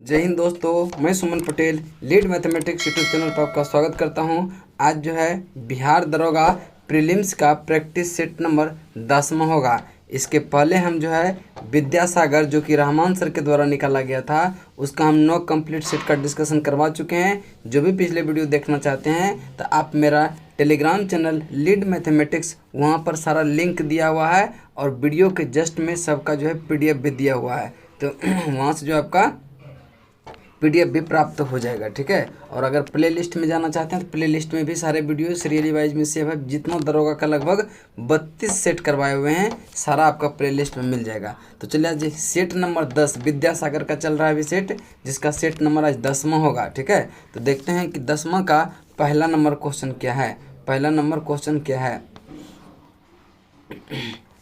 जय हिंद दोस्तों, मैं Suman Patel lead mathematics YouTube channel पर आपका स्वागत करता हूं। आज जो है बिहार दरोगा प्रीलिम्स का प्रैक्टिस सेट नंबर 10वां होगा। इसके पहले हम जो है विद्यासागर जो कि रहमान सर के द्वारा निकाला गया था उसका हम 9 कंप्लीट सेट का डिस्कशन करवा चुके हैं। जो भी पिछले वीडियो देखना चाहते हैं तो आप मेरा टेलीग्राम चैनल लीड मैथमेटिक्स वहाँ पर सारा लिंक दिया हुआ है और वीडियो के जस्ट में सबका जो है PDF भी दिया हुआ है, तो वहाँ से जो आपका PDF भी प्राप्त हो जाएगा। ठीक है, और अगर प्ले लिस्ट में जाना चाहते हैं तो प्ले लिस्ट में भी सारे वीडियो सीरियली वाइज में सेव है। जितना दरोगा का लगभग 32 सेट करवाए हुए हैं, सारा आपका प्ले लिस्ट में मिल जाएगा। तो चलिए आज सेट नंबर 10 विद्यासागर का चल रहा है अभी सेट, जिसका सेट नंबर आज 10वां होगा। ठीक है, तो देखते हैं कि 10वां का पहला नंबर क्वेश्चन क्या है। पहला नंबर क्वेश्चन क्या है?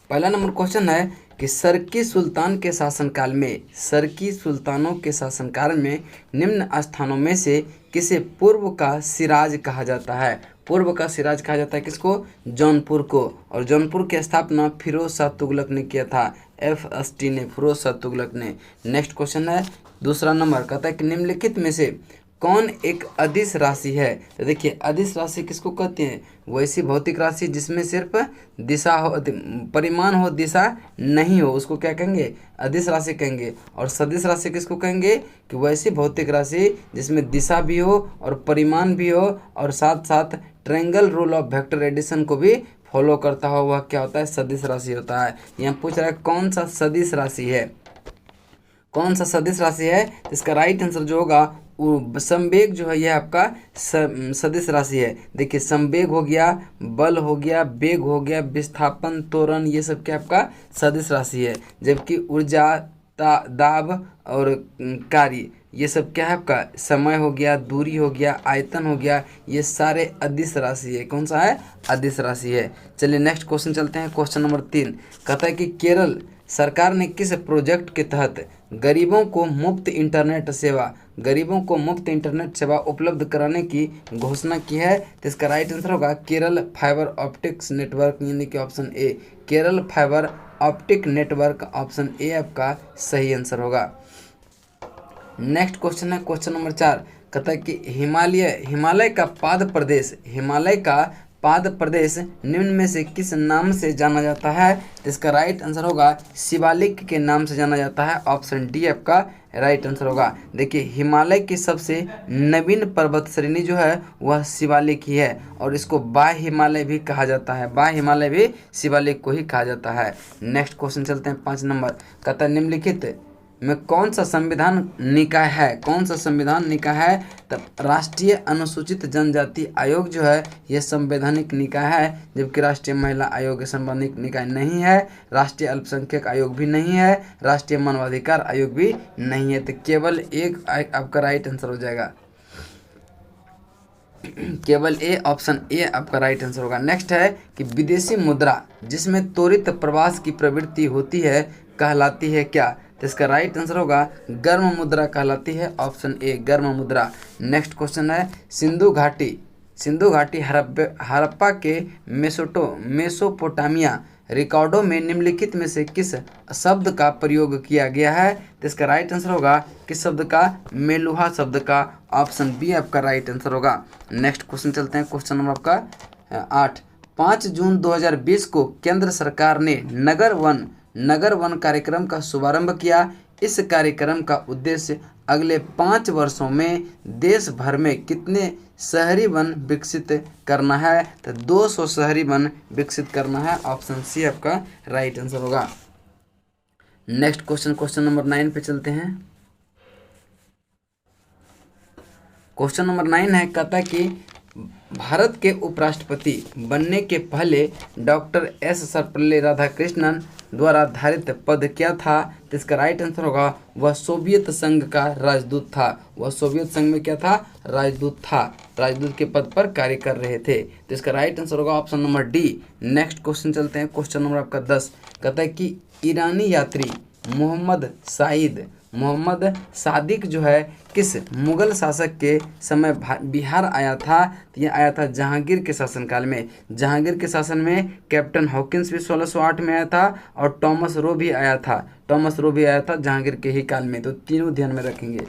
पहला नंबर क्वेश्चन है कि सरकी सुल्तान के शासनकाल में, सरकी सुल्तानों के शासनकाल में निम्न स्थानों में से किसे पूर्व का सिराज कहा जाता है? पूर्व का सिराज कहा जाता है किसको? जौनपुर को। और जौनपुर की स्थापना फिरोज शाह तुगलक ने किया था। FST ने, फिरोज शाह तुगलक ने। नेक्स्ट क्वेश्चन है दूसरा नंबर, कहता है कि निम्नलिखित में से कौन एक अदिश राशि है? तो देखिए अदिश राशि किसको कहते हैं? वैसी भौतिक राशि जिसमें सिर्फ दिशा हो, परिमाण हो, दिशा नहीं हो, उसको क्या कहेंगे? अदिश राशि कहेंगे। और सदिश राशि किसको कहेंगे? कि वैसी भौतिक राशि जिसमें दिशा भी हो और परिमाण भी हो और साथ साथ triangle rule of vector addition को भी फॉलो करता हो, वह क्या होता है? सदिश राशि होता है। यहाँ पूछ रहा है कौन सा सदिश राशि है, कौन सा सदिश राशि है? तो इसका राइट आंसर जो होगा वो संवेग जो है यह आपका सदिश राशि है। देखिए संवेग हो गया, बल हो गया, वेग हो गया, विस्थापन, त्वरण, ये सब क्या आपका सदिश राशि है। जबकि ऊर्जा, दाब और कार्य ये सब क्या है आपका? समय हो गया, दूरी हो गया, आयतन हो गया, ये सारे अदिश राशि है। कौन सा है? अदिश राशि है। चलिए नेक्स्ट क्वेश्चन चलते हैं। क्वेश्चन नंबर 3 कहता है कि केरल सरकार ने किस प्रोजेक्ट के तहत गरीबों को मुफ्त इंटरनेट सेवा, गरीबों को मुफ्त इंटरनेट सेवा उपलब्ध कराने की घोषणा की है? तो इसका राइट आंसर होगा केरल फाइबर ऑप्टिक्स नेटवर्क, यानी कि option A, Kerala fibre optic network. Option A आपका सही आंसर होगा। नेक्स्ट क्वेश्चन है क्वेश्चन नंबर 4, कहता है कि हिमालय का पाद प्रदेश, हिमालय का पाद प्रदेश निम्न में से किस नाम से जाना जाता है? इसका राइट आंसर होगा शिवालिक के नाम से जाना जाता है। ऑप्शन डी आपका राइट आंसर होगा। देखिए हिमालय की सबसे नवीन पर्वत श्रेणी जो है वह शिवालिक ही है और इसको बाह्य हिमालय भी कहा जाता है, बाह्य हिमालय भी शिवालिक को ही कहा जाता है। नेक्स्ट क्वेश्चन चलते हैं 5 नंबर, कहता है निम्नलिखित में कौन सा संविधान निकाय है? कौन सा संविधान निकाय है? तब राष्ट्रीय अनुसूचित जनजाति आयोग जो है यह संवैधानिक निकाय है, जबकि राष्ट्रीय महिला आयोग संवैधानिक निकाय नहीं है, राष्ट्रीय अल्पसंख्यक आयोग भी नहीं है, राष्ट्रीय मानवाधिकार आयोग भी नहीं है। तो केवल एक आपका राइट आंसर हो जाएगा, केवल ए, ऑप्शन ए आपका राइट आंसर होगा। नेक्स्ट है कि विदेशी मुद्रा जिसमें त्वरित प्रवास की प्रवृत्ति होती है कहलाती है क्या? तो इसका राइट आंसर होगा गर्म मुद्रा कहलाती है। ऑप्शन ए गर्म मुद्रा। नेक्स्ट क्वेश्चन है सिंधु घाटी हड़प्पा के मेसोपोटामिया रिकॉर्डों में निम्नलिखित में से किस शब्द का प्रयोग किया गया है? तो इसका राइट आंसर होगा किस शब्द का? मेलुहा शब्द का। ऑप्शन बी आपका राइट आंसर होगा। नेक्स्ट क्वेश्चन चलते हैं क्वेश्चन नंबर आपका 8, 5 जून 2020 को केंद्र सरकार ने नगर वन कार्यक्रम का शुभारंभ किया। इस कार्यक्रम का उद्देश्य अगले 5 वर्षों में देश भर में कितने शहरी वन विकसित करना है? तो 200 शहरी वन विकसित करना है। ऑप्शन सी आपका राइट आंसर होगा। नेक्स्ट क्वेश्चन नंबर 9 पे चलते हैं। क्वेश्चन नंबर 9 है, कहता है कि भारत के उपराष्ट्रपति बनने के पहले डॉक्टर S सर्वपल्ली राधाकृष्णन द्वारा धारित पद क्या था? तो इसका राइट आंसर होगा वह सोवियत संघ का राजदूत था। वह सोवियत संघ में क्या था? राजदूत था, राजदूत के पद पर कार्य कर रहे थे। तो इसका राइट आंसर होगा option number D. Next question चलते हैं क्वेश्चन नंबर आपका 10, कहता है कि ईरानी यात्री मोहम्मद साइद मोहम्मद सादिक जो है किस मुगल शासक के समय बिहार आया था? तो ये आया था जहांगीर के शासनकाल में। जहांगीर के शासन में कैप्टन हॉकिंस भी 1608 में आया था और टॉमस रो भी आया था। टॉमस रो भी आया था जहांगीर के ही काल में। तो तीनों ध्यान में रखेंगे।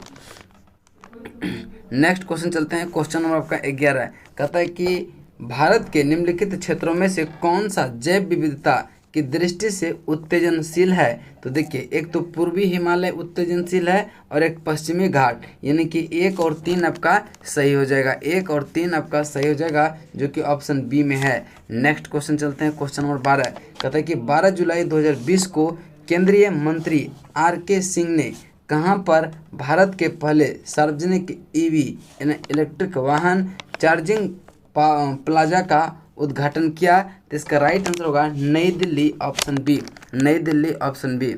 नेक्स्ट क्वेश्चन चलते हैं। क्वेश्चन नंबर आपका 11 कहता है कि भारत के निम्नलिखित क्षेत्रों में से कौन सा जैव विविधता की दृष्टि से उत्तेजनशील है? तो देखिए, एक तो पूर्वी हिमालय उत्तेजनशील है और एक पश्चिमी घाट, यानी कि 1 और 3 आपका सही हो जाएगा। 1 और 3 आपका सही हो जाएगा, जो कि ऑप्शन बी में है। नेक्स्ट क्वेश्चन चलते हैं। क्वेश्चन नंबर 12 कहता है कि 12 जुलाई 2020 को केंद्रीय मंत्री R.K. सिंह ने कहाँ पर भारत के पहले सार्वजनिक ईवी इलेक्ट्रिक वाहन चार्जिंग प्लाजा का उद्घाटन किया? तो इसका राइट आंसर होगा नई दिल्ली, ऑप्शन बी। नई Delhi, option B.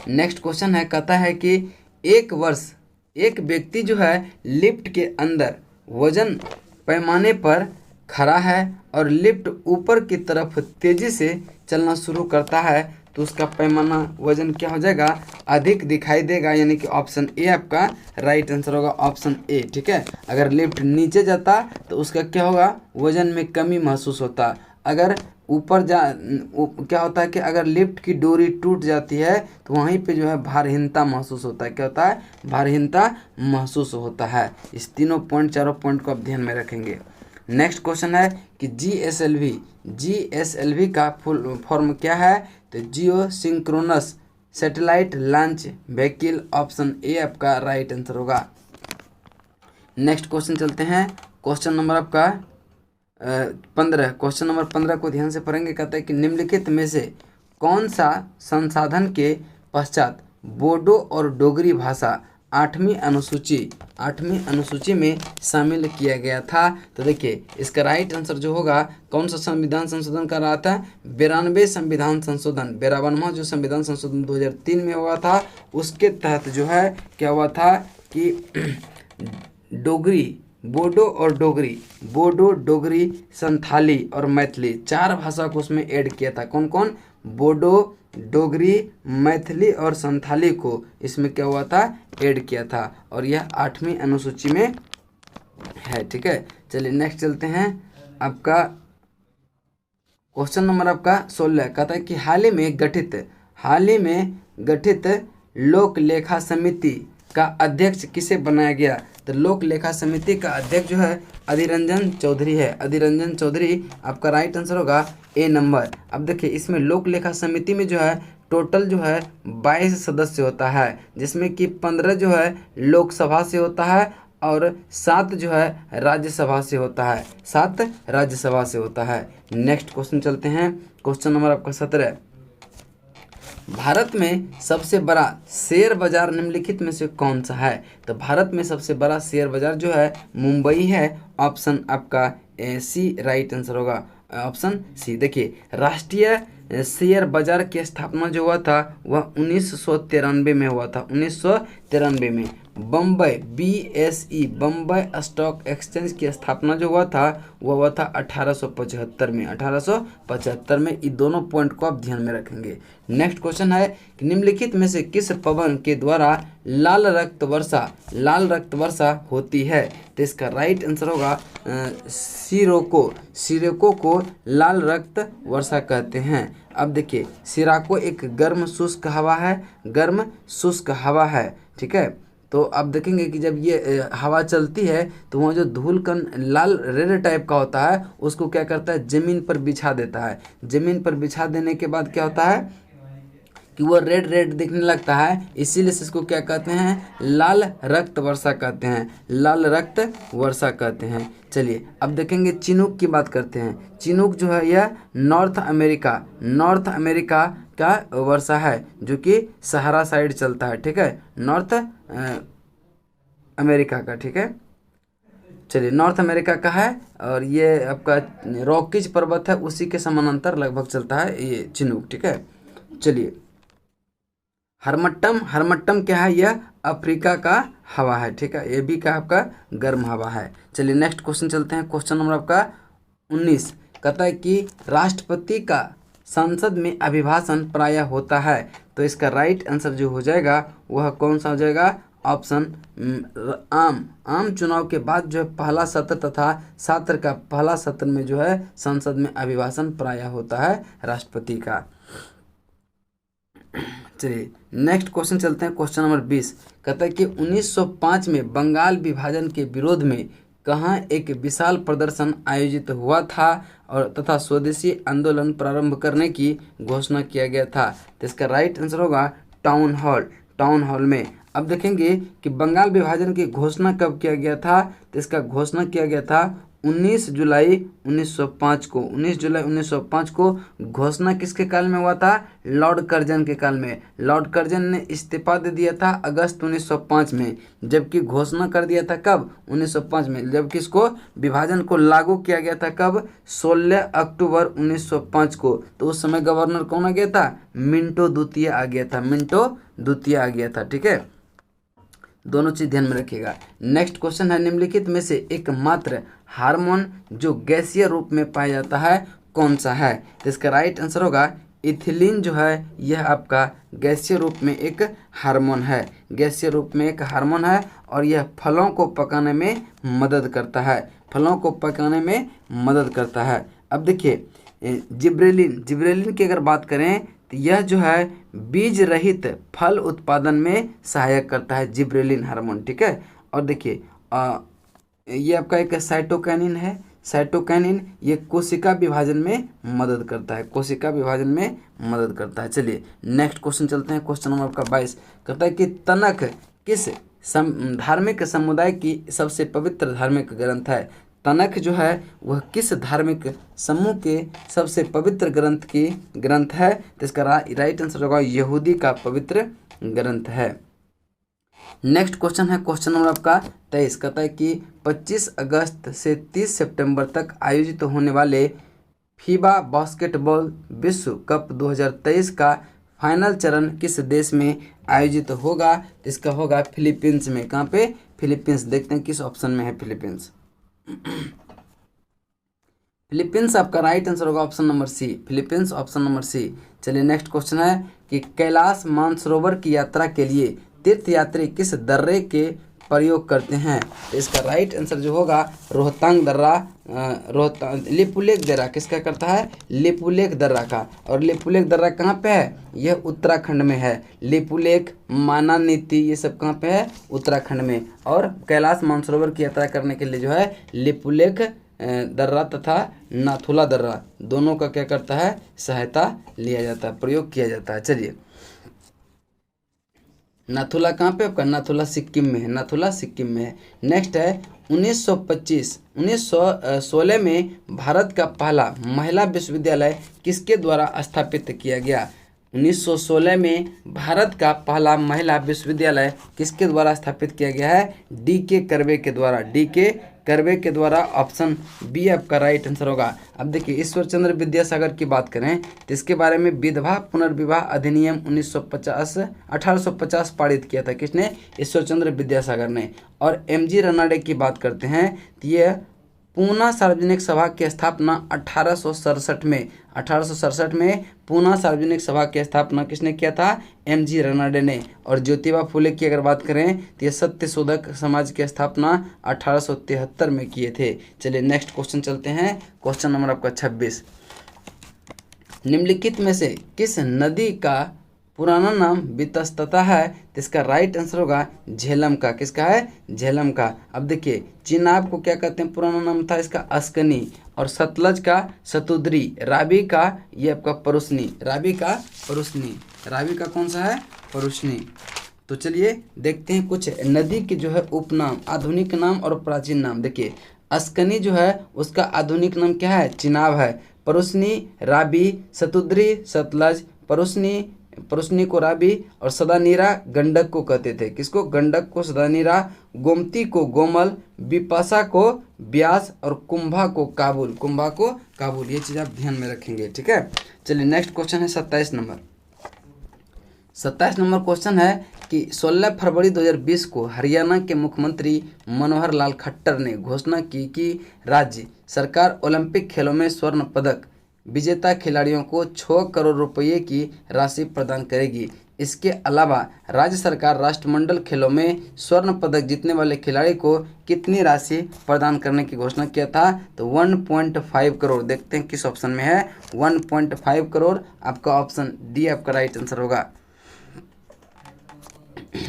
Next question है, कहता है कि एक वर्ष एक व्यक्ति जो है लिफ्ट के अंदर वजन पैमाने पर खड़ा है और लिफ्ट ऊपर की तरफ तेजी से चलना शुरू करता है, तो उसका पैमाना वजन क्या हो जाएगा? अधिक दिखाई देगा, यानी कि ऑप्शन ए आपका राइट आंसर होगा, ऑप्शन ए। ठीक है, अगर लिफ्ट नीचे जाता तो उसका क्या होगा? वजन में कमी महसूस होता। अगर ऊपर क्या होता है कि अगर लिफ्ट की डोरी टूट जाती है तो वहीं पे जो है भारहीनता महसूस होता है। क्या होता है? भारहीनता महसूस होता है। इस तीनों पॉइंट, चारों पॉइंट को आप ध्यान में रखेंगे। नेक्स्ट क्वेश्चन है कि जीएसएलवी का फुल फॉर्म क्या है? तो geosynchronous satellite launch vehicle, option A आपका राइट आंसर होगा। नेक्स्ट क्वेश्चन चलते हैं। क्वेश्चन नंबर आपका 15। क्वेश्चन नंबर 15 को ध्यान से पढ़ेंगे। कहता है कि निम्नलिखित में से कौन सा संसाधन के पश्चात बोडो और डोगरी भाषा 8वीं अनुसूची में शामिल किया गया था? तो देखिए, इसका राइट आंसर जो होगा, कौन सा संविधान संशोधन कर रहा था? 92 संविधान संशोधन, 52वां जो संविधान संशोधन 2003 में हुआ था, उसके तहत जो है क्या हुआ था कि डोगरी, बोडो डोगरी, संथाली और मैथिली 4 भाषा को उसमें ऐड किया था। कौन कौन? बोडो, डोगरी, मैथिली और संथाली को इसमें क्या हुआ था? ऐड किया था, और यह 8वीं अनुसूची में है। ठीक है, चलिए नेक्स्ट चलते हैं। आपका क्वेश्चन नंबर आपका 16 कहता है कि हाल ही में गठित लोक लेखा समिति का अध्यक्ष किसे बनाया गया? तो लोक लेखा समिति का अध्यक्ष जो है अधिरंजन चौधरी है। अधिरंजन चौधरी आपका राइट आंसर होगा, ए नंबर। अब देखिए, इसमें लोक लेखा समिति में जो है टोटल जो है 22 सदस्य होता है, जिसमें कि 15 जो है लोकसभा से होता है और 7 जो है राज्यसभा से होता है। 7 राज्यसभा से होता है। नेक्स्ट क्वेश्चन चलते हैं। क्वेश्चन नंबर आपका 17। भारत में सबसे बड़ा शेयर बाजार निम्नलिखित में से कौन सा है? तो भारत में सबसे बड़ा शेयर बाजार जो है मुंबई है, ऑप्शन आपका सी राइट आंसर होगा, ऑप्शन सी। देखिए, राष्ट्रीय शेयर बाजार की स्थापना जो हुआ था वह 1993 में हुआ था। 1993 में Bombay BSE Bombay stock exchange की स्थापना जो हुआ था वह हुआ था 1875 में। 1875 में। ये दोनों पॉइंट को आप ध्यान में रखेंगे। नेक्स्ट क्वेश्चन है कि निम्नलिखित में से किस पवन के द्वारा लाल रक्त वर्षा होती है? तो इसका राइट आंसर होगा सिरोको को लाल रक्त वर्षा कहते हैं। अब देखिए, सिराको एक गर्म शुष्क हवा है। ठीक है, तो आप देखेंगे कि जब ये हवा चलती है तो वहाँ जो धूल कण लाल रेड टाइप का होता है उसको क्या करता है? ज़मीन पर बिछा देता है। ज़मीन पर बिछा देने के बाद क्या होता है कि वो रेड दिखने लगता है, इसीलिए इसको क्या कहते हैं? लाल रक्त वर्षा कहते हैं। लाल रक्त वर्षा कहते हैं। चलिए, अब देखेंगे चिनूक की बात करते हैं। चिनूक जो है यह नॉर्थ अमेरिका का वर्षा है, जो कि सहारा साइड चलता है। ठीक है, नॉर्थ अमेरिका का। ठीक है, चलिए, नॉर्थ अमेरिका का है और ये आपका रॉकीज पर्वत है, उसी के समानांतर लगभग चलता है ये चिनूक। ठीक है, चलिए, हरमट्टम क्या है? यह अफ्रीका का हवा है। ठीक है, ये भी का आपका गर्म हवा है। चलिए नेक्स्ट क्वेश्चन चलते हैं। क्वेश्चन नंबर आपका 19 कहता है कि राष्ट्रपति का संसद में अभिभाषण प्रायः होता है। तो इसका राइट आंसर जो हो जाएगा वह कौन सा हो जाएगा? ऑप्शन आम चुनाव के बाद जो है पहला सत्र तथा सत्र का पहला सत्र में जो है संसद में अभिभाषण प्रायः होता है राष्ट्रपति का। चलिए नेक्स्ट क्वेश्चन चलते हैं। क्वेश्चन नंबर 20 कहता है कि 1905 में बंगाल विभाजन के विरोध में कहाँ एक विशाल प्रदर्शन आयोजित हुआ था और तथा स्वदेशी आंदोलन प्रारंभ करने की घोषणा किया गया था? तो इसका राइट आंसर होगा टाउन हॉल में। अब देखेंगे कि बंगाल विभाजन की घोषणा कब किया गया था? तो इसका घोषणा किया गया था 19 जुलाई 1905 को। 19 जुलाई 1905 को घोषणा किसके काल में हुआ था? लॉर्ड कर्जन के काल में। लॉर्ड कर्जन ने इस्तीफा दे दिया था अगस्त 1905 में, जबकि घोषणा कर दिया था कब? 1905 में। जबकि इसको विभाजन को लागू किया गया था कब? 16 अक्टूबर 1905 को। तो उस समय गवर्नर कौन आ गया था? मिंटो द्वितीय आ गया था। ठीक है, दोनों चीज ध्यान में रखिएगा। नेक्स्ट क्वेश्चन है निम्नलिखित में से एकमात्र हार्मोन जो गैसीय रूप में पाया जाता है कौन सा है? तो इसका राइट आंसर होगा इथिलीन जो है यह आपका गैसीय रूप में एक हार्मोन है और यह फलों को पकाने में मदद करता है। अब देखिए जिब्रेलिन की अगर बात करें तो यह जो है बीज रहित फल उत्पादन में सहायक करता है जिब्रेलिन हार्मोन। ठीक है, और देखिए ये आपका एक साइटोकाइनिन ये कोशिका विभाजन में मदद करता है। चलिए नेक्स्ट क्वेश्चन चलते हैं। क्वेश्चन नंबर आपका 22 कहता है कि तनख किस धार्मिक समुदाय की सबसे पवित्र धार्मिक ग्रंथ है? तनख जो है वह किस धार्मिक समूह के सबसे पवित्र ग्रंथ है? तो इसका राइट आंसर होगा यहूदी का पवित्र ग्रंथ है। नेक्स्ट क्वेश्चन है क्वेश्चन नंबर आपका 23 कहता है कि 25 अगस्त से 30 सितंबर तक आयोजित होने वाले फीबा बास्केटबॉल विश्व कप 2023 का फाइनल चरण किस देश में आयोजित होगा? इसका होगा फिलीपींस में। कहाँ पे? फिलीपींस। देखते हैं किस ऑप्शन में है फिलीपींस। फिलीपींस आपका राइट आंसर होगा ऑप्शन नंबर सी। चलिए नेक्स्ट क्वेश्चन है कि कैलाश मानसरोवर की यात्रा के लिए तीर्थयात्री किस दर्रे के प्रयोग करते हैं? तो इसका राइट आंसर जो होगा रोहतांग दर्रा, लिपुलेख दर्रा किसका करता है? लिपुलेख दर्रा का। और लिपुलेख दर्रा कहाँ पे है? यह उत्तराखंड में है। लिपुलेख, मानानीति ये सब कहाँ पे है? उत्तराखंड में। और कैलाश मानसरोवर की यात्रा करने के लिए जो है लिपुलेख दर्रा तथा नाथुला दर्रा दोनों का क्या करता है? सहायता लिया जाता है, प्रयोग किया जाता है। चलिए नाथुला कहाँ पे आपका? नाथुला सिक्किम में है। नेक्स्ट है 1916 में भारत का पहला महिला विश्वविद्यालय किसके द्वारा स्थापित किया गया? 1916 में भारत का पहला महिला विश्वविद्यालय किसके द्वारा स्थापित किया गया है? डी.के. कर्वे के द्वारा। ऑप्शन बी आपका राइट आंसर होगा। अब देखिए ईश्वर चंद्र विद्यासागर की बात करें तो इसके बारे में विधवा पुनर्विवाह अधिनियम 1850 पारित किया था। किसने? ईश्वर चंद्र विद्यासागर ने। और एम.जी. रनाडे की बात करते हैं तो ये पूना सार्वजनिक सभा की स्थापना 1867 में पूना सार्वजनिक सभा की स्थापना किसने किया था? एम.जी. रनाडे ने। और ज्योतिबा फुले की अगर बात करें तो ये सत्यशोधक समाज की स्थापना 1873 में किए थे। चलिए नेक्स्ट क्वेश्चन चलते हैं। क्वेश्चन नंबर आपका 26 निम्नलिखित में से किस नदी का पुराना नाम वितस्तता है? तो इसका राइट आंसर होगा झेलम का। किसका है? झेलम का। अब देखिए चिनाब को क्या कहते हैं? पुराना नाम था इसका अस्कनी। और सतलज का सतुद्री। रावी का ये आपका परुष्णी। रावी का कौन सा है? परुष्णी। तो चलिए देखते हैं कुछ नदी के जो है उपनाम, आधुनिक नाम और प्राचीन नाम। देखिए अस्कनी जो है उसका आधुनिक नाम क्या है? चिनाब है। परुष्णी, रावी, सतुद्री, सतलज, परुष्णी को रावी और सदानीरा गंडक को कहते थे। किसको? गंडक को सदानीरा, गोमती को गोमल, बिपाशा को ब्यास और कुंभा को काबुल। ये चीज़ आप ध्यान में रखेंगे। ठीक है, चलिए नेक्स्ट क्वेश्चन है 27 नंबर क्वेश्चन है कि 16 फरवरी 2020 को हरियाणा के मुख्यमंत्री मनोहर लाल खट्टर ने घोषणा की कि राज्य सरकार ओलंपिक खेलों में स्वर्ण पदक विजेता खिलाड़ियों को 6 करोड़ रुपये की राशि प्रदान करेगी। इसके अलावा राज्य सरकार राष्ट्रमंडल खेलों में स्वर्ण पदक जीतने वाले खिलाड़ी को कितनी राशि प्रदान करने की घोषणा किया था? तो 1.5 करोड़। देखते हैं किस ऑप्शन में है 1.5 करोड़। आपका ऑप्शन डी आपका राइट आंसर होगा।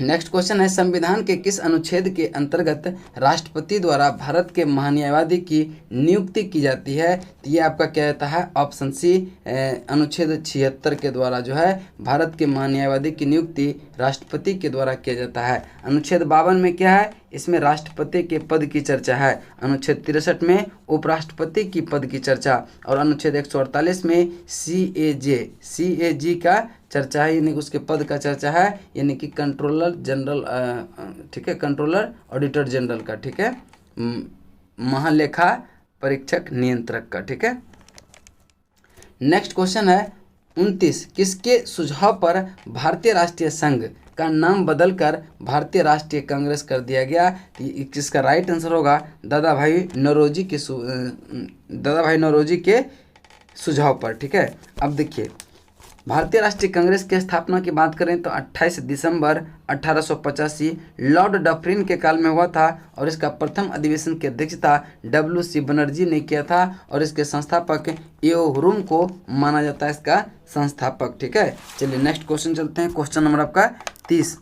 नेक्स्ट क्वेश्चन है, संविधान के किस अनुच्छेद के अंतर्गत राष्ट्रपति द्वारा भारत के महान्यायवादी की नियुक्ति की जाती है? तो ये आपका क्या रहता है? ऑप्शन सी अनुच्छेद 76 के द्वारा जो है भारत के महान्यायवादी की नियुक्ति राष्ट्रपति के द्वारा किया जाता है। अनुच्छेद 52 में क्या है? इसमें राष्ट्रपति के पद की चर्चा है। अनुच्छेद 63 में उपराष्ट्रपति की पद की चर्चा, और अनुच्छेद 148 में CAG का चर्चा है, यानी उसके पद का चर्चा है, यानी कि कंट्रोलर जनरल, ठीक है, कंट्रोलर ऑडिटर जनरल का, ठीक है, महालेखा परीक्षक नियंत्रक का, ठीक है। नेक्स्ट क्वेश्चन है 29, किसके सुझाव पर भारतीय राष्ट्रीय संघ का नाम बदलकर भारतीय राष्ट्रीय कांग्रेस कर दिया गया? किसका राइट आंसर होगा? दादा भाई नौरोजी के सुझाव पर, ठीक है। अब देखिए, भारतीय राष्ट्रीय कांग्रेस की स्थापना की बात करें तो 28 दिसंबर 1885 लॉर्ड डफरिन के काल में हुआ था, और इसका प्रथम अधिवेशन की अध्यक्षता WC बनर्जी ने किया था, और इसके संस्थापक एओ हुरुम को माना जाता है इसका संस्थापक, ठीक है। चलिए नेक्स्ट क्वेश्चन चलते हैं। क्वेश्चन नंबर आपका 30,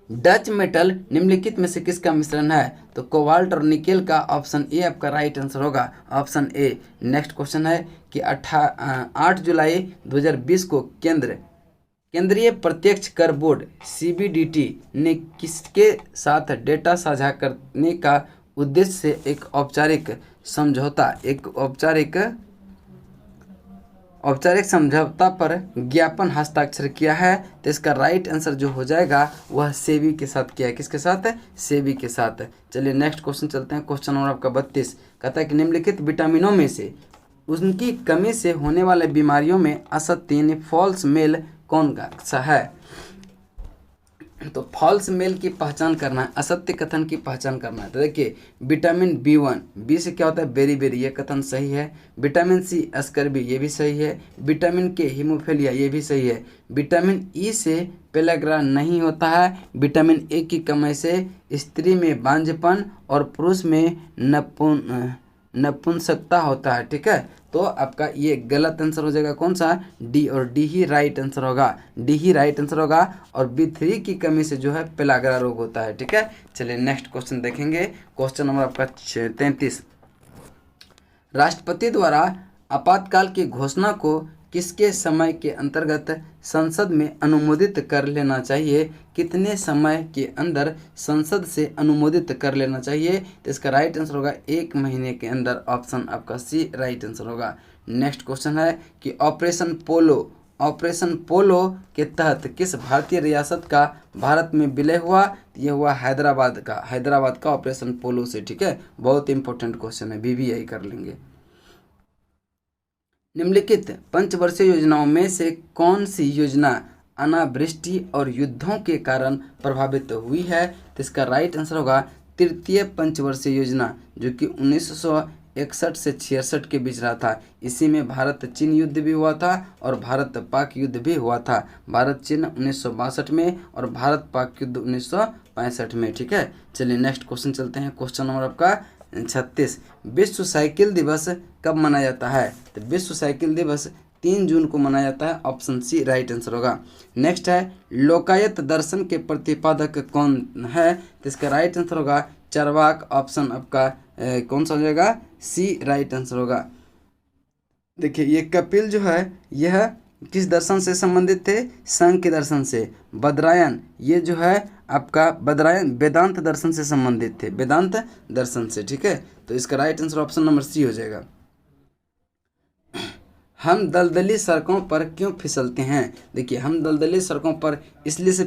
डच मेटल निम्नलिखित में से किसका मिश्रण है? तो कोबाल्ट और निकेल का। ऑप्शन ए आपका राइट आंसर होगा, ऑप्शन ए। नेक्स्ट क्वेश्चन है कि 8 जुलाई 2020 को केंद्रीय प्रत्यक्ष कर बोर्ड CBDT ने किसके साथ डेटा साझा करने का उद्देश्य से एक औपचारिक समझौता पर ज्ञापन हस्ताक्षर किया है? तो इसका राइट आंसर जो हो जाएगा वह सेबी के साथ किया है। किसके साथ? सेबी के साथ। चलिए नेक्स्ट क्वेश्चन चलते हैं। क्वेश्चन नंबर आपका 32 कहता है कि निम्नलिखित विटामिनों में से उनकी कमी से होने वाले बीमारियों में असत्य यानी फॉल्स मेल कौन सा है? तो फॉल्स मेल की पहचान करना है, असत्य कथन की पहचान करना है। तो देखिए, विटामिन B1, बी से क्या होता है? बेरी, ये कथन सही है। विटामिन C अस्कर्बी, ये भी सही है। विटामिन K हीमोफीलिया, ये भी सही है। विटामिन E से पेलाग्रा नहीं होता है। विटामिन A की कमी से स्त्री में बांझपन और पुरुष में नपुंसकता होता है, ठीक है। तो आपका ये गलत आंसर हो जाएगा कौन सा? डी, और डी ही राइट आंसर होगा, डी ही राइट आंसर होगा। और B3 की कमी से जो है पेलाग्रा रोग होता है, ठीक है। चलिए नेक्स्ट क्वेश्चन देखेंगे। क्वेश्चन नंबर आपका 33, राष्ट्रपति द्वारा आपातकाल की घोषणा को किसके समय के अंतर्गत संसद में अनुमोदित कर लेना चाहिए? कितने समय के अंदर संसद से अनुमोदित कर लेना चाहिए? तो इसका राइट आंसर होगा 1 महीने के अंदर। ऑप्शन आपका सी राइट आंसर होगा। नेक्स्ट क्वेश्चन है कि ऑपरेशन पोलो के तहत किस भारतीय रियासत का भारत में विलय हुआ? ये हुआ हैदराबाद का ऑपरेशन पोलो से, ठीक है। बहुत इंपॉर्टेंट क्वेश्चन है, BBI कर लेंगे। निम्नलिखित पंचवर्षीय योजनाओं में से कौन सी योजना अनावृष्टि और युद्धों के कारण प्रभावित हुई है? तो इसका राइट आंसर होगा तृतीय पंचवर्षीय योजना, जो कि 1961 से 66 के बीच रहा था। इसी में भारत चीन युद्ध भी हुआ था और भारत पाक युद्ध भी हुआ था। भारत चीन 1962 में और भारत पाक युद्ध 1965 में, ठीक है। चलिए नेक्स्ट क्वेश्चन चलते हैं। क्वेश्चन नंबर आपका 36, विश्व साइकिल दिवस कब मनाया जाता है? तो विश्व साइकिल दिवस 3 जून को मनाया जाता है। ऑप्शन सी राइट आंसर होगा। नेक्स्ट है लोकायत दर्शन के प्रतिपादक कौन है? तो इसका राइट आंसर होगा चार्वाक। ऑप्शन आपका कौन सा हो जाएगा? सी राइट आंसर होगा। देखिए, ये कपिल जो है यह किस दर्शन से संबंधित थे? सांख्य दर्शन से। बद्रायन, ये जो है आपका बद्रायन वेदांत दर्शन से संबंधित थे, वेदांत दर्शन से, ठीक है। तो इसका right answer option number C हो जाएगा। हम दलदली सड़कों पर क्यों फिसलते हैं? देखिए, हम दलदली सड़कों पर इसलिए से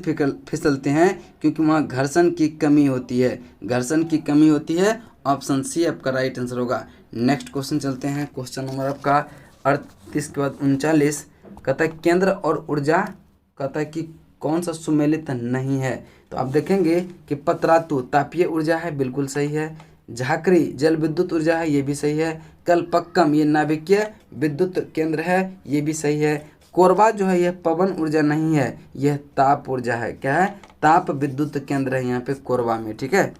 फिसलते हैं क्योंकि वहाँ घर्षण की कमी होती है। ऑप्शन सी आपका राइट आंसर होगा। नेक्स्ट क्वेश्चन चलते हैं। क्वेश्चन नंबर आपका 38 के बाद 39 कहता है केंद्र और ऊर्जा कहता है कि कौन सा सुमेलित नहीं है? तो आप देखेंगे कि पतरातु तापीय ऊर्जा है, बिल्कुल सही है। झाकरी जल विद्युत ऊर्जा है, ये भी सही है। कलपक्कम ये नाभिकीय विद्युत केंद्र है, ये भी सही है। कोरबा जो है यह पवन ऊर्जा नहीं है, यह ताप ऊर्जा है। क्या है? ताप विद्युत केंद्र है यहाँ पे कोरबा में। ठीक है।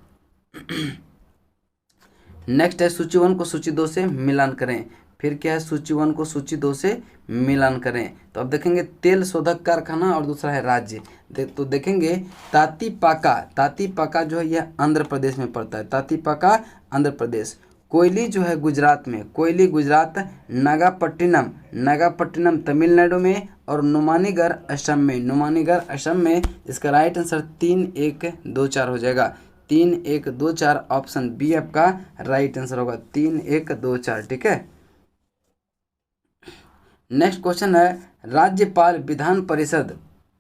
नेक्स्ट है सूची 1 को सूची 2 से मिलान करें। फिर क्या है? सूची 1 को सूची 2 से मिलान करें। तो अब देखेंगे तेल शोधक कारखाना और दूसरा है राज्य। तो देखेंगे तातीपाका जो है यह आंध्र प्रदेश में पड़ता है। तातीपाका आंध्र प्रदेश। कोयली जो है गुजरात में, कोयली गुजरात। नागापट्टिनम तमिलनाडु में और नुमानीगढ़ असम में, नुमानीगढ़ असम में। इसका राइट आंसर 3, 1, 2, 4 हो जाएगा। 3, 1, 2, 4 ऑप्शन बी आपका राइट आंसर होगा। 3, 1, 2, 4। ठीक है। नेक्स्ट क्वेश्चन है राज्यपाल विधान परिषद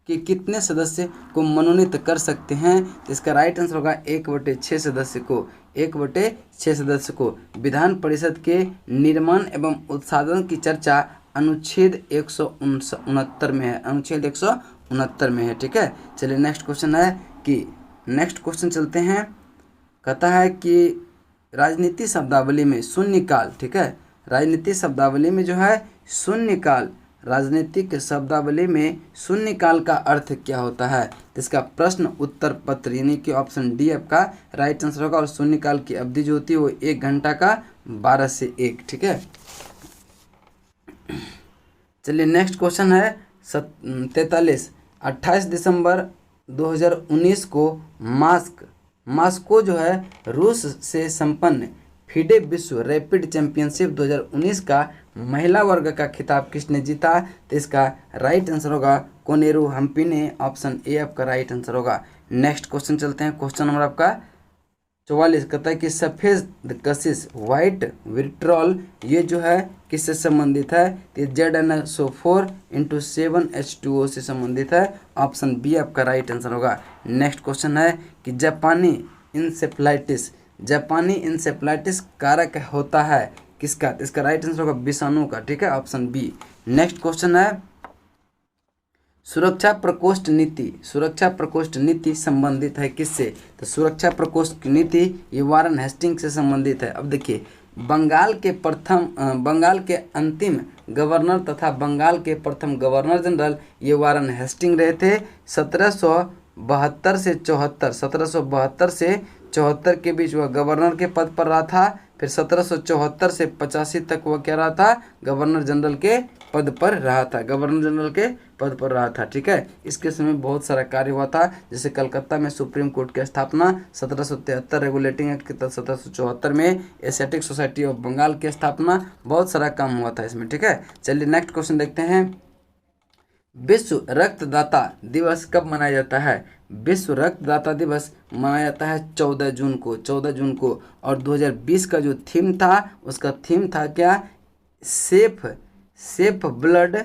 के कितने सदस्य को मनोनीत कर सकते हैं? तो इसका राइट आंसर होगा 1/6 सदस्य को। 1/6 सदस्य को। विधान परिषद के निर्माण एवं उत्साधन की चर्चा अनुच्छेद 169 में है। अनुच्छेद 169 में है। ठीक है। चलिए नेक्स्ट क्वेश्चन है कि नेक्स्ट क्वेश्चन चलते हैं। कहता है कि राजनीति शब्दावली में शून्यकाल। ठीक है। राजनीति शब्दावली में जो है शून्यकाल, राजनीतिक शब्दावली में शून्यकाल का अर्थ क्या होता है? तो इसका प्रश्न उत्तर पत्र यानी कि ऑप्शन डी आपका राइट आंसर होगा। और शून्यकाल की अवधि जो होती है वो 1 घंटा का 12 से 1। ठीक है। चलिए नेक्स्ट क्वेश्चन है 43। 28 दिसंबर 2019 को मास्को जो है रूस से संपन्न फिडे विश्व रैपिड चैंपियनशिप 2019 का महिला वर्ग का खिताब किसने जीता? तो इसका राइट आंसर होगा कोनेरू हम्पी ने। ऑप्शन ए आपका राइट आंसर होगा। नेक्स्ट क्वेश्चन चलते हैं। क्वेश्चन नंबर आपका 44 कहता है कि सफ़ेद कशिश व्हाइट विट्रॉल ये जो है किससे संबंधित है? तो ZnSO4 × 7H2O से संबंधित है। ऑप्शन बी आपका राइट आंसर होगा। नेक्स्ट क्वेश्चन है कि जापानी इंसेफ्लाइटिस कारक होता है किसका? इसका राइट आंसर होगा विषाणु का। ठीक है। Option B. नेक्स्ट क्वेश्चन है सुरक्षा प्रकोष्ठ नीति संबंधित है किससे? तो सुरक्षा प्रकोष्ठ नीति ये वारन हेस्टिंग से संबंधित है। अब देखिए बंगाल के अंतिम गवर्नर तथा बंगाल के प्रथम गवर्नर जनरल ये वारन हेस्टिंग रहे थे। 1772 से 74 के बीच वह गवर्नर के पद पर रहा था। फिर 1774 से 85 तक वह क्या रहा था? गवर्नर जनरल के पद पर रहा था। ठीक है। इसके समय बहुत सारा कार्य हुआ था, जैसे कलकत्ता में सुप्रीम कोर्ट की स्थापना, 1773 रेगुलेटिंग एक्ट के तहत 1774 में एशियाटिक सोसाइटी ऑफ बंगाल की स्थापना, बहुत सारा काम हुआ था इसमें। ठीक है। चलिए नेक्स्ट क्वेश्चन देखते हैं। विश्व रक्तदाता दिवस कब मनाया जाता है? विश्व रक्तदाता दिवस मनाया जाता है 14 जून को। और 2020 का जो थीम था उसका थीम था क्या? Safe blood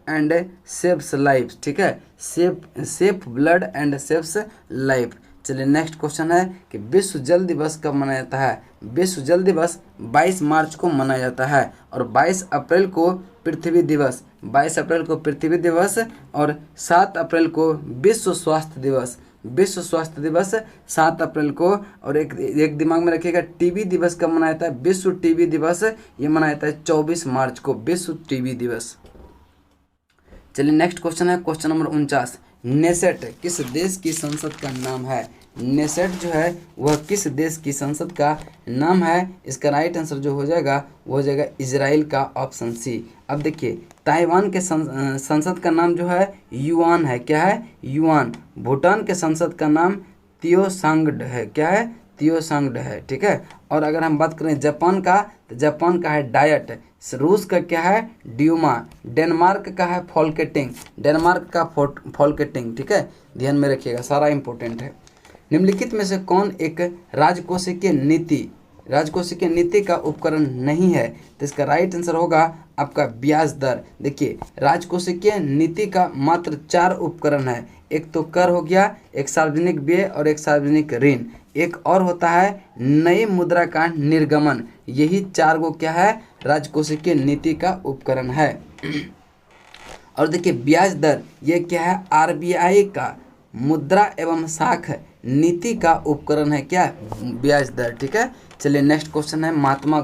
and saves life. ठीक है। Safe blood and saves life. चलिए नेक्स्ट क्वेश्चन है कि विश्व जल दिवस कब मनाया जाता है? विश्व जल दिवस 22 मार्च को मनाया जाता है। और 22 अप्रैल को पृथ्वी दिवस, 22 अप्रैल को पृथ्वी दिवस और 7 अप्रैल को विश्व स्वास्थ्य दिवस 7 अप्रैल को। और एक दिमाग में रखिएगा टीबी दिवस कब मनाया जाता है? विश्व टीबी दिवस ये मनाया जाता है 24 मार्च को, विश्व टीबी दिवस। चलिए नेक्स्ट क्वेश्चन है क्वेश्चन नंबर 49। नेसेट किस देश की संसद का नाम है? नेसेट जो है वह किस देश की संसद का नाम है? इसका राइट आंसर जो हो जाएगा वो हो जाएगा इजराइल का। Option C. अब देखिए ताइवान के संसद का नाम जो है युआन है। क्या है? युआन। भूटान के संसद का नाम तियोसांगड है। क्या है? तियोसांगड है। ठीक है। और अगर हम बात करें जापान का, तो जापान का है डायट। रूस का क्या है? ड्यूमा। डेनमार्क का है फॉल्केटिंग। ठीक है। ध्यान में रखिएगा, सारा इंपॉर्टेंट है। निम्नलिखित में से कौन एक राजकोषीय नीति का उपकरण नहीं है? तो इसका राइट आंसर होगा आपका ब्याज दर। देखिए राजकोषीय नीति का मात्र 4 उपकरण है। एक तो कर हो गया, एक सार्वजनिक व्यय और एक सार्वजनिक ऋण। एक और होता है नई मुद्रा का निर्गमन। यही 4 गो क्या है? राजकोषीय नीति का उपकरण है। और देखिए ब्याज दर ये क्या है? RBI का मुद्रा एवं साख नीति का उपकरण है। क्या? ब्याज दर। ठीक है। चलिए नेक्स्ट क्वेश्चन है महात्मा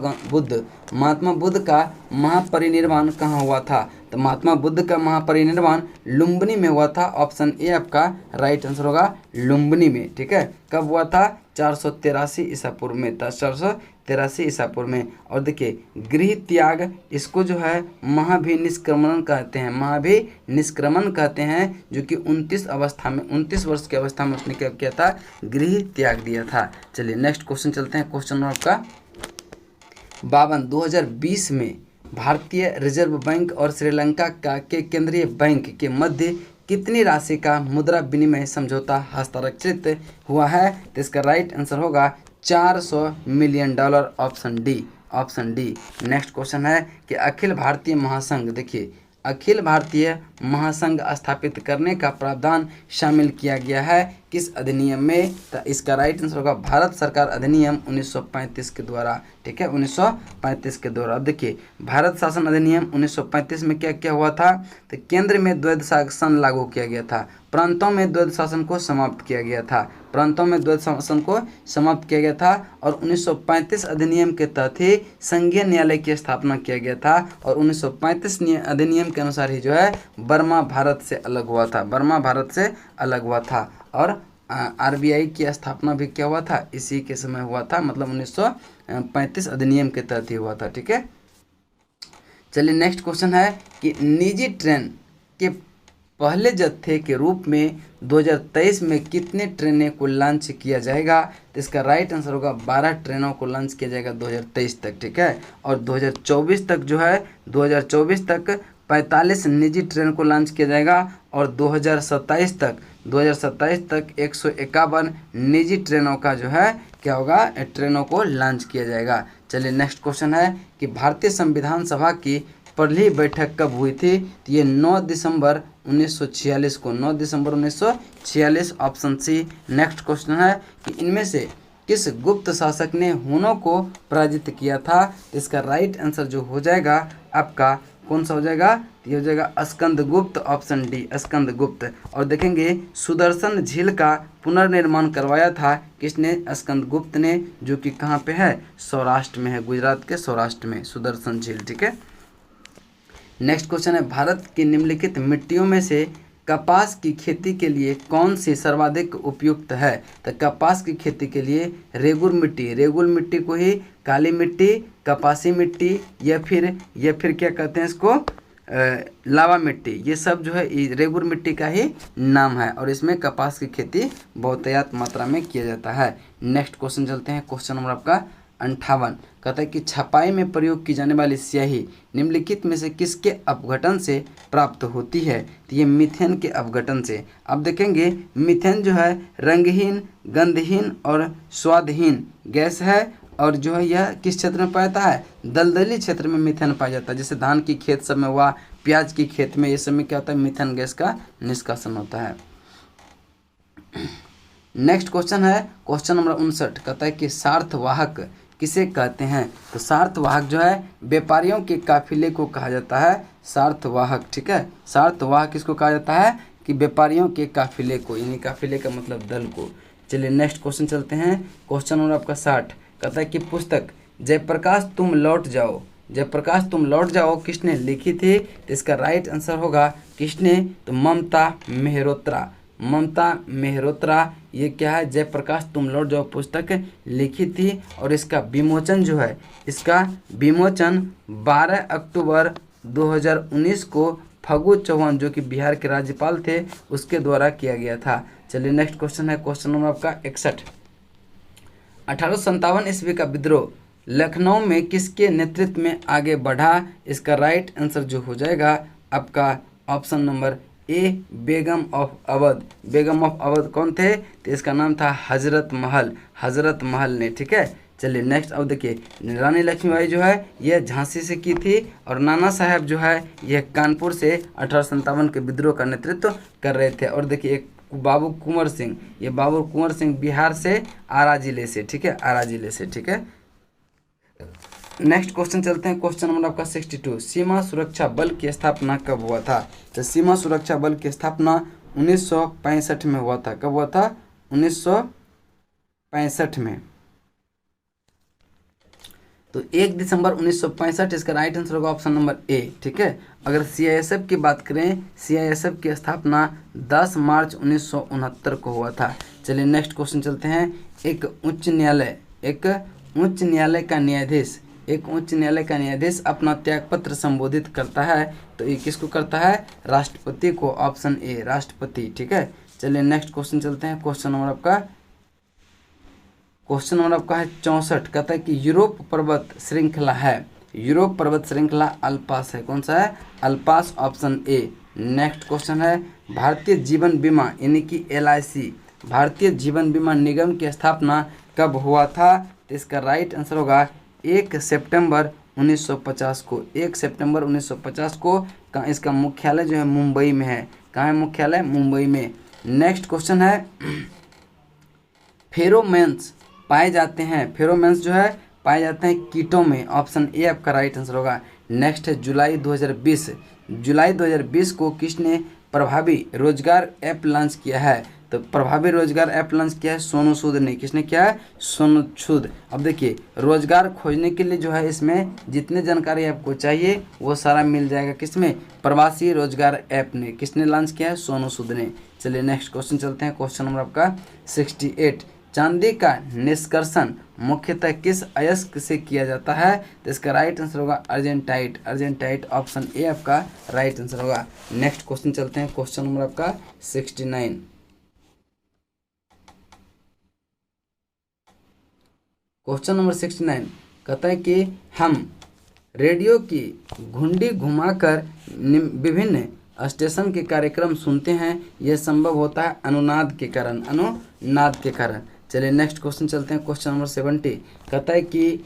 बुद्ध का महापरिनिर्वाण कहाँ हुआ था? तो महात्मा बुद्ध का महापरिनिर्वाण लुम्बिनी में हुआ था। ऑप्शन ए आपका राइट आंसर होगा, लुम्बिनी में। ठीक है, कब हुआ था? 483 ईसा पूर्व में, 483 ईसा पूर्व में। और देखिए गृह त्याग, इसको जो है महाभिनिष्क्रमण कहते हैं, महाभिनिष्क्रमण कहते हैं, जो कि 29 वर्ष की अवस्था में उसने क्या किया था? गृह त्याग दिया था। चलिए नेक्स्ट क्वेश्चन चलते हैं। क्वेश्चन नंबर आपका 52, 2020 में भारतीय रिजर्व बैंक और श्रीलंका के केंद्रीय बैंक के मध्य कितनी राशि का मुद्रा विनिमय समझौता हस्ताक्षरित हुआ है? तो इसका राइट आंसर होगा $400 million. Option D. Next question है कि अखिल भारतीय महासंघ, देखिए अखिल भारतीय महासंघ स्थापित करने का प्रावधान शामिल किया गया है किस अधिनियम में? तो इसका राइट आंसर होगा भारत सरकार अधिनियम 1935 के द्वारा। ठीक है, 1935 के द्वारा। अब देखिए भारत शासन अधिनियम 1935 में क्या क्या हुआ था? तो केंद्र में द्वैध शासन लागू किया गया था, प्रांतों में द्वैध शासन को समाप्त किया गया था, और 1935 अधिनियम के तहत ही संघीय न्यायालय की स्थापना किया गया था। और 1935 अधिनियम के अनुसार ही जो है बर्मा भारत से अलग हुआ था। और आरबीआई की स्थापना भी क्या हुआ था? इसी के समय हुआ था, मतलब 1935 अधिनियम के तहत ही हुआ था। ठीक है, चलिए नेक्स्ट क्वेश्चन है कि निजी ट्रेन के पहले जत्थे के रूप में 2023 में कितने ट्रेनें को लॉन्च किया जाएगा? तो इसका राइट आंसर होगा 12 ट्रेनों को लॉन्च किया जाएगा 2023 तक। ठीक है, और 2024 तक जो है 2024 तक 45 निजी ट्रेन को लॉन्च किया जाएगा, और 2027 तक 151 निजी ट्रेनों का जो है क्या होगा? ट्रेनों को लॉन्च किया जाएगा। चलिए नेक्स्ट क्वेश्चन है कि भारतीय संविधान सभा की पहली बैठक कब हुई थी? तो ये 9 दिसंबर 1946 को, 9 दिसंबर 1946। Option C. नेक्स्ट क्वेश्चन है कि इनमें से किस गुप्त शासक ने हुनों को पराजित किया था? इसका राइट आंसर जो हो जाएगा आपका कौन सा हो जाएगा? ये हो जाएगा स्कंदगुप्त। Option D, Skandagupta. और देखेंगे सुदर्शन झील का पुनर्निर्माण करवाया था किसने? स्कंदगुप्त ने, जो कि कहाँ पे है? सौराष्ट्र में है, गुजरात के सौराष्ट्र में सुदर्शन झील। ठीक है, नेक्स्ट क्वेश्चन है भारत की निम्नलिखित मिट्टियों में से कपास की खेती के लिए कौन सी सर्वाधिक उपयुक्त है? तो कपास की खेती के लिए रेगुल मिट्टी को ही काली मिट्टी, कपासी मिट्टी, या फिर क्या कहते हैं इसको? लावा मिट्टी। ये सब जो है रेगुल मिट्टी का ही नाम है, और इसमें कपास की खेती बहुतायत मात्रा में किया जाता है। नेक्स्ट क्वेश्चन चलते हैं। क्वेश्चन नंबर आपका 58 कहता है कि छपाई में प्रयोग की जाने वाली स्याही निम्नलिखित में से किसके अपघटन से प्राप्त होती है? तो ये मीथेन के अपघटन से। अब देखेंगे मीथेन जो है रंगहीन, गंधहीन और स्वादहीन गैस है, और जो है यह किस क्षेत्र में पाया जाता है? दलदली क्षेत्र में मीथेन पाया जाता है। जैसे धान की खेत सब में हुआ, प्याज की खेत में, ये सब में क्या होता है? मीथेन गैस का निष्कासन होता है। नेक्स्ट क्वेश्चन है क्वेश्चन नंबर 59 कहता है कि सार्थवाहक किसे कहते हैं? तो सार्थवाहक जो है व्यापारियों के काफिले को कहा जाता है सार्थवाहक। ठीक है, सार्थवाहक किसको कहा जाता है? कि व्यापारियों के काफिले को, यानी काफिले का मतलब दल को। चलिए नेक्स्ट क्वेश्चन चलते हैं। क्वेश्चन नंबर आपका 60 कहता है कि पुस्तक जयप्रकाश तुम लौट जाओ किसने लिखी थी? तो इसका राइट आंसर होगा किसने? तो ममता मेहरोत्रा। ये क्या है? जयप्रकाश तुम लौट जाओ पुस्तक लिखी थी, और इसका विमोचन जो है, इसका विमोचन 12 अक्टूबर 2019 को फगू चौहान, जो कि बिहार के राज्यपाल थे, उसके द्वारा किया गया था। चलिए नेक्स्ट क्वेश्चन है क्वेश्चन नंबर आपका 61 1857 ईस्वी का विद्रोह लखनऊ में किसके नेतृत्व में आगे बढ़ा? इसका राइट आंसर जो हो जाएगा आपका option number A, Begum of Awadh कौन थे? तो इसका नाम था हजरत महल ने। ठीक है, चलिए नेक्स्ट। अब देखिए रानी लक्ष्मीबाई जो है यह झांसी से की थी, और नाना साहब जो है यह कानपुर से 1857 के विद्रोह का नेतृत्व कर रहे थे। और देखिए एक बाबू कुंवर सिंह बिहार से आरा जिले से। ठीक है, आरा जिले से। ठीक है, नेक्स्ट क्वेश्चन चलते हैं। क्वेश्चन नंबर आपका 62 सीमा सुरक्षा बल की स्थापना कब हुआ था? तो सीमा सुरक्षा बल की स्थापना 1965 में हुआ था। कब हुआ था? 1965 में। तो 1 दिसंबर 1965 इसका राइट आंसर होगा ऑप्शन नंबर ए। ठीक है। अगर सीआईएसएफ की बात करें, सीआईएसएफ की स्थापना 10 मार्च 1969 को हुआ था। चलिए नेक्स्ट क्वेश्चन चलते हैं। एक उच्च न्यायालय का न्यायाधीश अपना त्यागपत्र संबोधित करता है, तो ये किसको करता है? राष्ट्रपति को। ऑप्शन ए राष्ट्रपति। ठीक है। चलिए नेक्स्ट क्वेश्चन चलते हैं। क्वेश्चन नंबर आपका है 64। कहता है कि यूरोप पर्वत श्रृंखला अल्पास है। कौन सा है? अल्पास। Option A. नेक्स्ट क्वेश्चन है भारतीय जीवन बीमा यानी कि LIC, भारतीय जीवन बीमा निगम की स्थापना कब हुआ था? तो इसका राइट आंसर होगा 1 सितंबर 1950 को। 1 सितंबर 1950 को। इसका मुख्यालय जो है मुंबई में है। कहाँ है मुख्यालय? मुंबई में। नेक्स्ट क्वेश्चन है फेरोमेन्स पाए जाते हैं कीटों में। ऑप्शन ए आपका राइट आंसर होगा। नेक्स्ट है जुलाई 2020 को किसने प्रभावी रोजगार ऐप लॉन्च किया है? तो प्रभावी रोजगार ऐप लॉन्च किया है सोनू सूद ने। किसने किया है? सोनू सूद। अब देखिए रोजगार खोजने के लिए जो है इसमें जितने जानकारी आपको चाहिए वो सारा मिल जाएगा। किसमें? प्रवासी रोजगार ऐप ने। किसने लॉन्च किया है? सोनू सूद ने। चलिए नेक्स्ट क्वेश्चन चलते हैं। क्वेश्चन नंबर आपका 68। चांदी का निष्कर्षण मुख्यतः किस अयस्क से किया जाता है? तो इसका राइट आंसर होगा अर्जेंटाइट। ऑप्शन ए आपका राइट आंसर होगा। नेक्स्ट क्वेश्चन चलते हैं। क्वेश्चन नंबर आपका 69। क्वेश्चन नंबर 69 कहता है कि हम रेडियो की घुंडी घुमाकर विभिन्न स्टेशन के कार्यक्रम सुनते हैं, यह संभव होता है अनुनाद के कारण। चलिए नेक्स्ट क्वेश्चन चलते हैं। क्वेश्चन नंबर 70 कहता है कि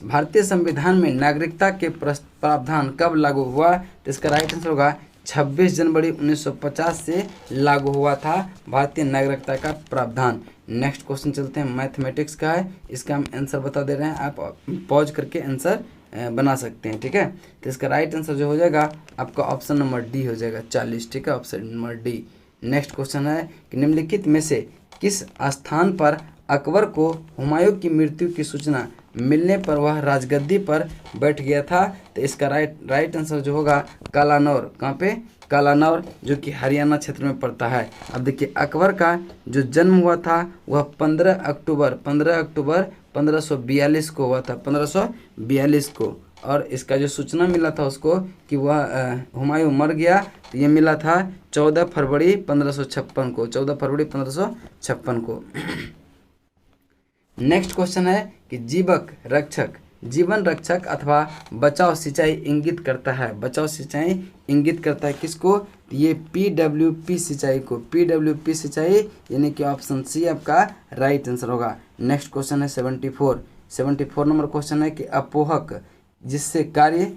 भारतीय संविधान में नागरिकता के प्रावधान कब लागू हुआ? तो इसका राइट आंसर होगा 26 जनवरी 1950 से लागू हुआ था भारतीय नागरिकता का प्रावधान। नेक्स्ट क्वेश्चन चलते हैं। मैथमेटिक्स का है, इसका हम आंसर बता दे रहे हैं, आप पॉज करके आंसर बना सकते हैं। ठीक है। तो इसका राइट आंसर जो हो जाएगा आपका ऑप्शन नंबर डी हो जाएगा 40। ठीक है, option number D. Next question है कि निम्नलिखित में से किस स्थान पर अकबर को हुमायूं की मृत्यु की सूचना मिलने पर वह राजगद्दी पर बैठ गया था? तो इसका राइट आंसर जो होगा कालानौर। कहाँ पे? कालानौर, जो कि हरियाणा क्षेत्र में पड़ता है। अब देखिए अकबर का जो जन्म हुआ था वह 15 अक्टूबर 1542 को हुआ था। 1542 को। और इसका जो सूचना मिला था उसको कि वह हुमायूं मर गया, तो ये मिला था 14 फरवरी 1556 को। 14 फरवरी 1556 को। नेक्स्ट क्वेश्चन है कि जीवन रक्षक अथवा बचाव सिंचाई इंगित करता है। किसको? ये PWP सिंचाई को। PWP सिंचाई यानी कि ऑप्शन सी आपका राइट आंसर होगा। नेक्स्ट क्वेश्चन है 74 नंबर क्वेश्चन है कि अपोहक जिससे कार्य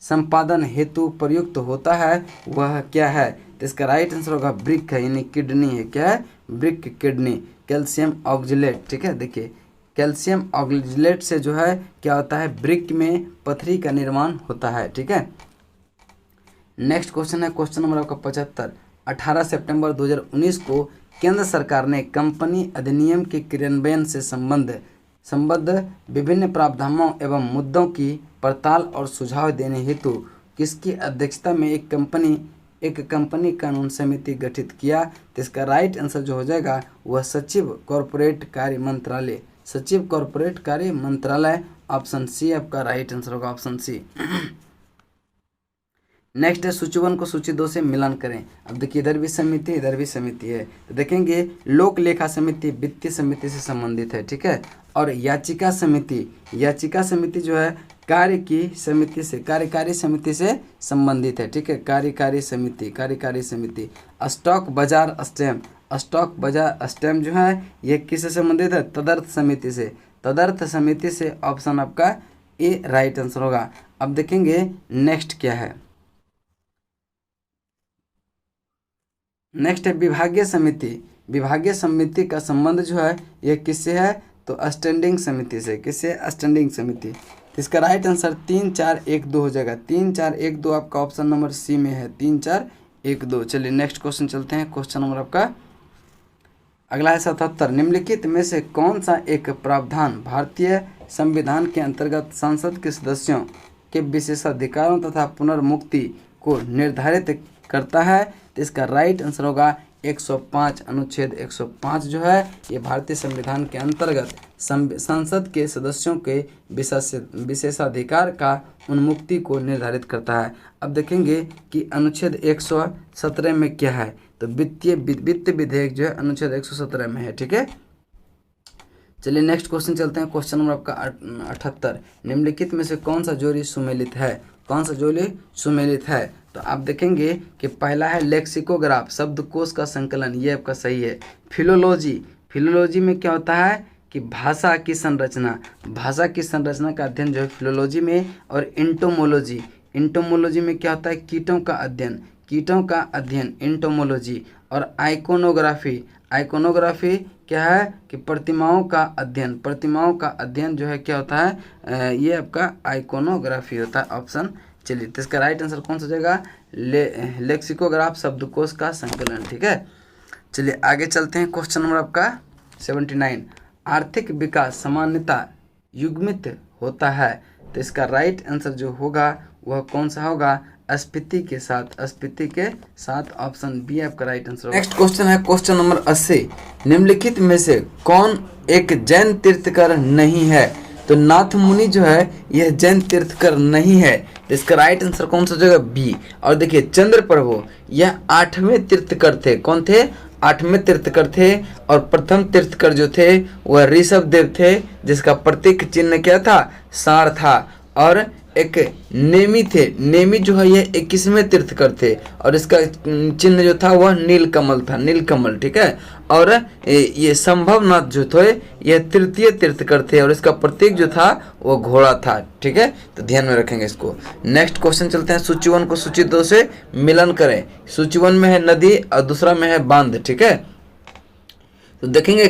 संपादन हेतु प्रयुक्त होता है वह क्या है? तो इसका राइट आंसर होगा ब्रिक है, यानी किडनी है। क्या है? Brick kidney. Calcium oxalate. ठीक है। देखिए कैल्शियम ऑक्जेलेट से जो है क्या होता है? ब्रिक में पथरी का निर्माण होता है। ठीक है। नेक्स्ट क्वेश्चन है क्वेश्चन नंबर आपका 75। 18 सितंबर 2019 को केंद्र सरकार ने कंपनी अधिनियम के क्रियान्वयन से संबद्ध विभिन्न प्रावधानों एवं मुद्दों की पड़ताल और सुझाव देने हेतु किसकी अध्यक्षता में एक कंपनी कानून समिति गठित किया? तो इसका राइट आंसर जो हो जाएगा वह सचिव कॉरपोरेट कार्य मंत्रालय। ऑप्शन सी आपका राइट आंसर होगा। Option C. नेक्स्ट है सूची 1 को सूची 2 से मिलान करें। अब देखिए इधर भी समिति है, तो देखेंगे लोक लेखा समिति वित्तीय समिति से संबंधित है। ठीक है। और याचिका समिति जो है कार्यकारी समिति से संबंधित है। ठीक है। कार्यकारी समिति। स्टॉक बाजार स्टैम्प जो है ये किससे संबंधित है? तदर्थ समिति से। ऑप्शन आपका ए राइट आंसर होगा। अब देखेंगे नेक्स्ट क्या है। नेक्स्ट है विभागीय समिति का संबंध जो है ये किससे है? तो स्टैंडिंग समिति से। किससे? स्टैंडिंग समिति। इसका राइट आंसर 3 4 1 2 हो जाएगा। 3 4 1 2 आपका ऑप्शन नंबर सी में है। 3 4 1 2। चलिए नेक्स्ट क्वेश्चन चलते हैं। क्वेश्चन नंबर आपका अगला है 77, निम्नलिखित में से कौन सा एक प्रावधान भारतीय संविधान के अंतर्गत संसद के सदस्यों के विशेषाधिकारों तथा पुनर्मुक्ति को निर्धारित करता है? तो इसका राइट आंसर होगा 105। अनुच्छेद 105 जो है ये भारतीय संविधान के अंतर्गत संसद के सदस्यों के विशेषाधिकार का उन्मुक्ति को निर्धारित करता है। अब देखेंगे कि अनुच्छेद 117 में क्या है। तो वित्त विधेयक जो है अनुच्छेद 117 में है। ठीक है, चलिए नेक्स्ट क्वेश्चन चलते हैं। क्वेश्चन नंबर आपका 78, निम्नलिखित में से कौन सा जोड़ी सुमेलित है? कौन सा जोड़ी सुमेलित है? तो आप देखेंगे कि पहला है लेक्सिकोग्राफ, शब्दकोश का संकलन, ये आपका सही है। फिलोलॉजी में क्या होता है कि भाषा की संरचना का अध्ययन जो है फिलोलॉजी में। और इंटोमोलॉजी में क्या होता है? कीटों का अध्ययन इंटोमोलॉजी। और आइकोनोग्राफी क्या है कि प्रतिमाओं का अध्ययन जो है क्या होता है? ये आपका आइकोनोग्राफी होता है। ऑप्शन, चलिए तो इसका राइट आंसर कौन सा हो जाएगा? लेक्सिकोग्राफ, शब्दकोश का संकलन। ठीक है, चलिए आगे चलते हैं। क्वेश्चन नंबर आपका 79, आर्थिक विकास सामान्यतः युग्मित होता है। तो इसका राइट आंसर जो होगा वह कौन सा होगा? स्फीति के साथ। ऑप्शन बी आपका राइट आंसर होगा। नेक्स्ट क्वेश्चन है क्वेश्चन नंबर 80, निम्नलिखित में से कौन एक जैन तीर्थकर नहीं है? तो नाथ मुनि जो है यह जैन तीर्थकर नहीं है। तो इसका राइट आंसर कौन सा हो जाएगा? बी। और देखिए चंद्र प्रभु यह 8वें तीर्थकर थे। कौन थे? 8वें तीर्थकर थे। और प्रथम तीर्थकर जो थे वह ऋषभ देव थे, जिसका प्रतीक चिन्ह क्या था? सांड था। और एक नेमी जो है ये 21वें तीर्थकर थे और इसका चिन्ह जो था वह नीलकमल था, नीलकमल। ठीक है, और ये संभवनाथ जो थे यह तृतीय तीर्थकर थे और इसका प्रतीक जो था वो घोड़ा था। ठीक है, तो ध्यान में रखेंगे इसको। नेक्स्ट क्वेश्चन चलते हैं। सूची 1 को सूची 2 से मिलन करें। सूची 1 में है नदी और दूसरा में है बांध। ठीक है, तो देखेंगे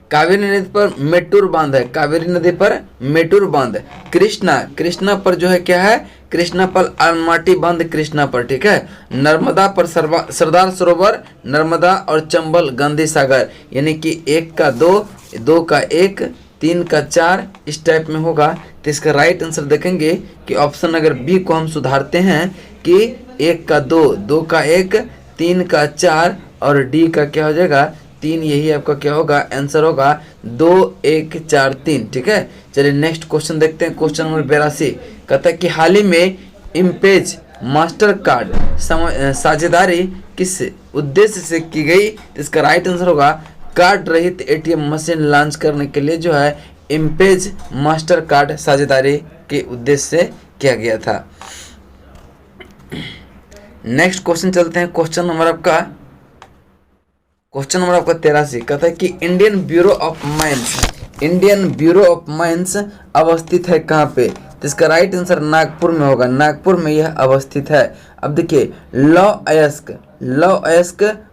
कावेरी नदी पर मेटूर बांध है, कावेरी नदी पर मेटूर बांध। कृष्णा पर जो है क्या है? कृष्णा पर अलमाटी बांध कृष्णा पर। ठीक है, नर्मदा पर सरदार सरोवर, नर्मदा और चंबल गांधी सागर। यानी कि 1 का 2, 2 का 1, 3 का 4 इस टाइप में होगा। तो इसका राइट आंसर देखेंगे कि ऑप्शन अगर बी को हम सुधारते हैं कि 1 का 2, 2 का 1, 3 का 4 और डी का क्या हो जाएगा? 3। यही आपका क्या होगा? आंसर होगा 2, 1, 4, 3। ठीक है, चलिए नेक्स्ट क्वेश्चन देखते हैं। क्वेश्चन नंबर 82 कहता है कि हाल ही में इम्पेज मास्टर कार्ड साझेदारी किस उद्देश्य से की गई? इसका राइट आंसर होगा कार्ड रहित एटीएम मशीन लॉन्च करने के लिए जो है इम्पेज मास्टर कार्ड साझेदारी के उद्देश्य से किया गया था। नेक्स्ट क्वेश्चन चलते हैं। क्वेश्चन नंबर आपका 83 कहता है कि इंडियन ब्यूरो ऑफ माइंस अवस्थित है कहाँ पे? तो इसका राइट आंसर नागपुर में होगा, नागपुर में यह अवस्थित है। अब देखिए लौ अयस्क